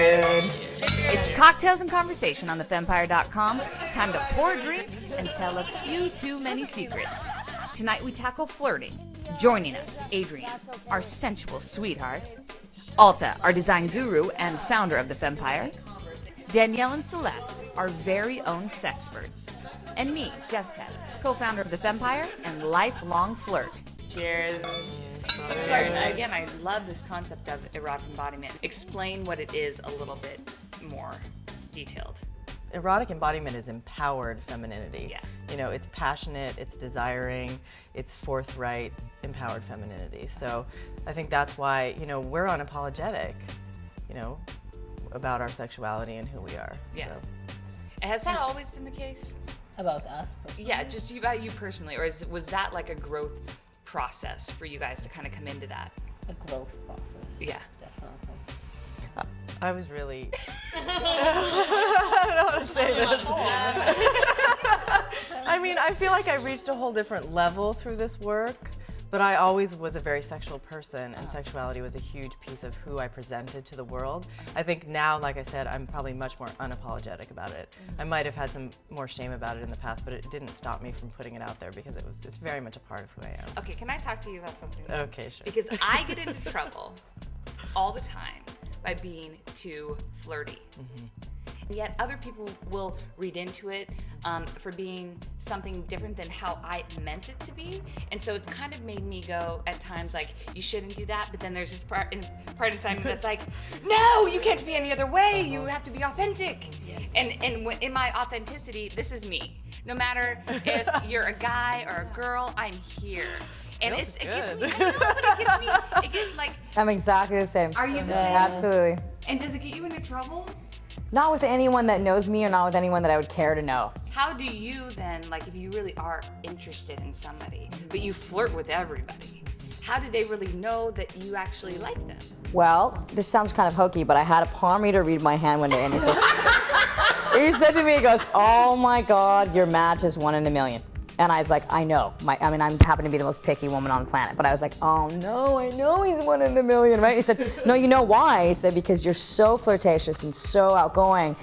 It's cocktails and conversation on thefempire.com. Time to pour a drink and tell a few too many secrets. Tonight we tackle flirting. Joining us, Adrian, our sensual sweetheart. Alta, our design guru and founder of the Fempire. Danielle and Celeste, our very own sexperts. And me, Jessica, co-founder of the Fempire and lifelong flirt. Cheers. So again, I love this concept of erotic embodiment. Explain what it is a little bit more detailed. Erotic embodiment is empowered femininity. Yeah. You know, it's passionate, it's desiring, it's forthright, empowered femininity. So I think that's why, you know, we're unapologetic, you know, about our sexuality and who we are. Yeah. So. Has that always been the case? About us personally? Yeah, just about you personally, or was that like a growth process for you guys to kind of come into that? A growth process. Yeah. Definitely. I was really, I don't know how to say this. I mean, I feel like I reached a whole different level through this work, but I always was a very sexual person, and sexuality was a huge piece of who I presented to the world. I think now, like I said, I'm probably much more unapologetic about it. I might have had some more shame about it in the past, but it didn't stop me from putting it out there because it's very much a part of who I am. Okay, can I talk to you about something? Okay, sure. Because I get into trouble all the time by being too flirty. Mm-hmm. And yet other people will read into it for being something different than how I meant it to be. And so it's kind of made me go at times like, you shouldn't do that, but then there's this part inside me that's like, no, you can't be any other way. You have to be authentic. Yes. And in my authenticity, this is me. No matter if you're a guy or a girl, I'm here. And it gets me, I know, but it gets like... I'm exactly the same. Are you the same? Absolutely. And does it get you into trouble? Not with anyone that knows me or not with anyone that I would care to know. How do you then, like if you really are interested in somebody, but you flirt with everybody, how do they really know that you actually like them? Well, this sounds kind of hokey, but I had a palm reader read my hand one day and he says, he said to me, he goes, oh my God, your match is 1 in a million. And I was like, I know. I happen to be the most picky woman on the planet. But I was like, oh no, I know he's 1 in a million, right? He said, no, you know why? He said, because you're so flirtatious and so outgoing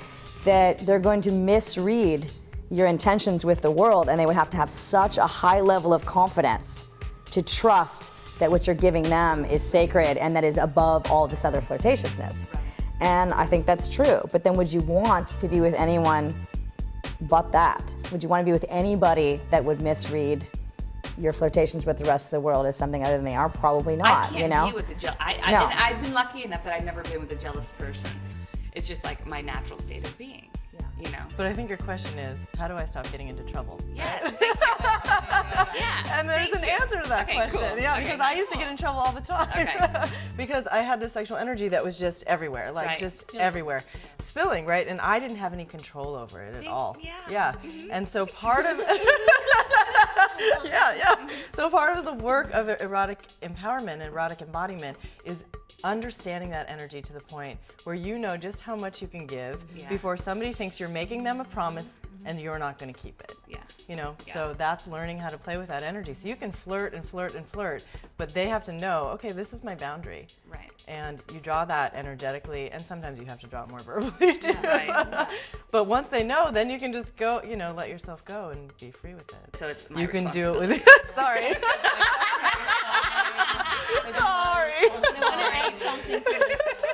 that they're going to misread your intentions with the world, and they would have to have such a high level of confidence to trust that what you're giving them is sacred and that is above all this other flirtatiousness. And I think that's true. But then would you want to be with anyone but that? Would you want to be with anybody that would misread your flirtations with the rest of the world as something other than they are? Probably not, I can't you know? be with a No. I've been lucky enough that I've never been with a jealous person. It's just like my natural state of being, you know? But I think your question is, how do I stop getting into trouble? Yes, thank you. Yeah, And there's an answer to that question. Cool. Yeah, Okay, because I used to get in trouble all the time. Okay. Because I had this sexual energy that was just everywhere, like just everywhere. Spilling, right? And I didn't have any control over it at all. Yeah. Mm-hmm. And so part of So part of the work of erotic empowerment, erotic embodiment is understanding that energy to the point where you know just how much you can give before somebody thinks you're making them a promise and you're not going to keep it. Yeah. You know, so that's learning how to play with that energy. So you can flirt and flirt and flirt, but they have to know, okay, this is my boundary. Right. And you draw that energetically, and sometimes you have to draw it more verbally too. Right. But once they know, then you can just go, you know, let yourself go and be free with it. So it's my you can do it with responsibility. Sorry. Sorry.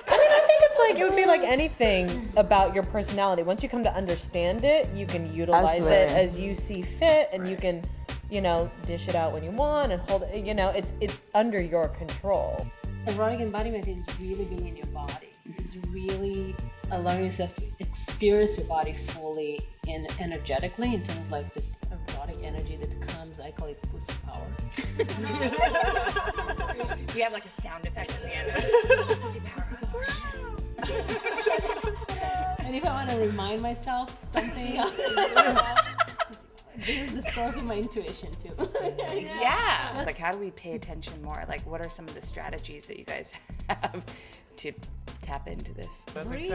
I think it's like, it would be like anything about your personality. Once you come to understand it, you can utilize it as you see fit, and you can, you know, dish it out when you want and hold it, you know, it's under your control. Erotic embodiment is really being in your body. It's really allowing yourself to experience your body fully and energetically in terms of like this erotic energy that comes, I call it pussy power. You have like a sound effect at the end. Pussy power. And if I want to remind myself something, this is the source of my intuition too. Yeah. Like, how do we pay attention more? Like, what are some of the strategies that you guys have to tap into this? Breathe.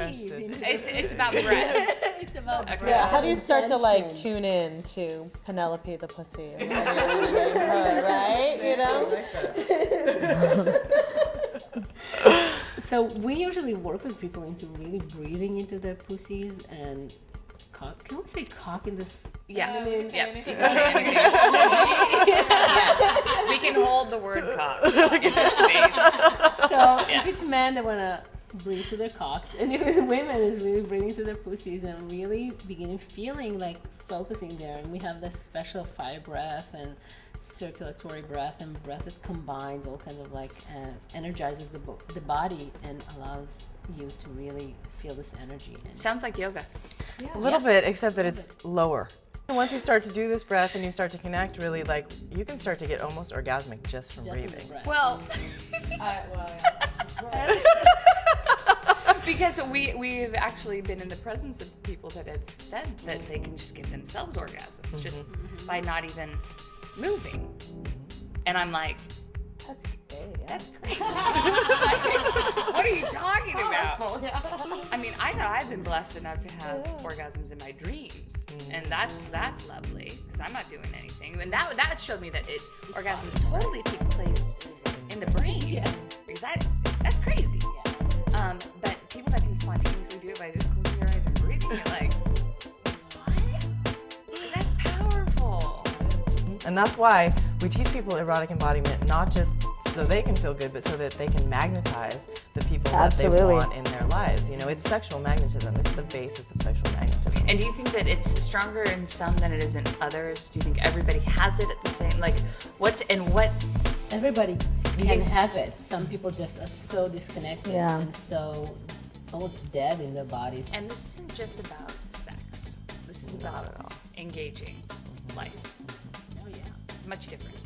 It's about breath. It's about breath. Yeah, how do you start to like tune in to Penelope the pussy? Right? You know? So we usually work with people into really breathing into their pussies and cock. Can we say cock in this? Yeah. feminine? Yeah. You can say anything. Yes. We can hold the word cock in this space. So if it's men that want to breathe to their cocks, and if it's women, it's really breathing to their pussies and really beginning feeling like focusing there. And we have this special fire breath and circulatory breath and breath that combines all kinds of like energizes the body and allows you to really feel this energy. And Sounds like yoga. A little bit, except that it's lower. And once you start to do this breath and you start to connect, really, like, you can start to get almost orgasmic just from just in the breathing. breath. Well, Yeah. because we've actually been in the presence of people that have said that they can just give themselves orgasms just by not even moving. And I'm like, That's great. Yeah. that's crazy. What are you talking about? I mean, I thought I've been blessed enough to have orgasms in my dreams, and that's lovely because I'm not doing anything. And that showed me that orgasms totally take place in the brain. Yes. Because that's crazy. But people that can spontaneously do it by just closing your eyes and breathing, you're like, what? That's powerful. And that's why we teach people erotic embodiment, not just so they can feel good, but so that they can magnetize the people that they Absolutely. want in their lives. You know, it's sexual magnetism. It's the basis of sexual magnetism. And do you think that it's stronger in some than it is in others? Do you think everybody has it at the same? Like, what? Everybody can have it. Some people just are so disconnected and so almost dead in their bodies. And this isn't just about sex. This is about engaging life. Oh yeah, much different.